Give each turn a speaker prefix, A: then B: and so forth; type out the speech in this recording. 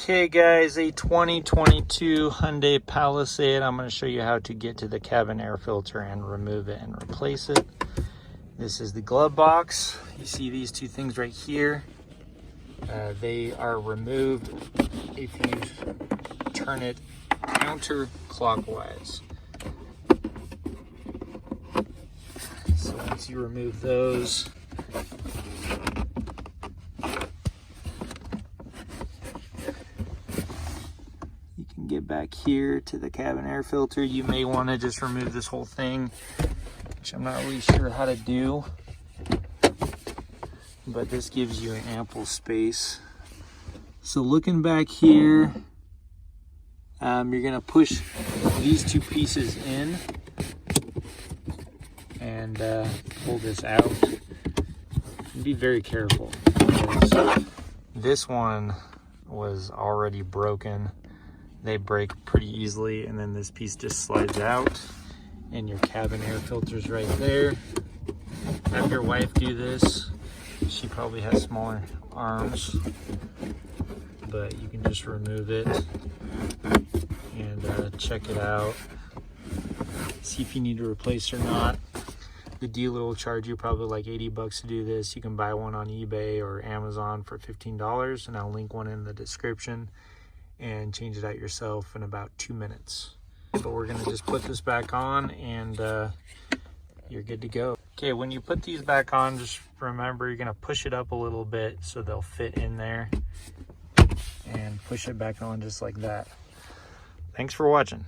A: Okay guys, a 2022 Hyundai Palisade. I'm going to show you how to get to the cabin air filter and remove it and replace it. This is the glove box. You see these two things right here. They are removed if you turn it counterclockwise. So once you remove those, you can get back here to the cabin air filter. You may want to just remove this whole thing, which I'm not really sure how to do, but this gives you an ample space. So looking back here, you're gonna push these two pieces in and pull this out. Be very careful, because this one was already broken. They break pretty easily, and then this piece just slides out, and your cabin air filter's right there. Have your wife do this. She probably has smaller arms, but you can just remove it and check it out. See if you need to replace or not. The dealer will charge you probably like 80 bucks to do this. You can buy one on eBay or Amazon for $15, and I'll link one in the description, and change it out yourself in about 2 minutes. But we're gonna just put this back on and you're good to go. Okay, when you put these back on, just remember you're gonna push it up a little bit so they'll fit in there, and push it back on just like that. Thanks for watching.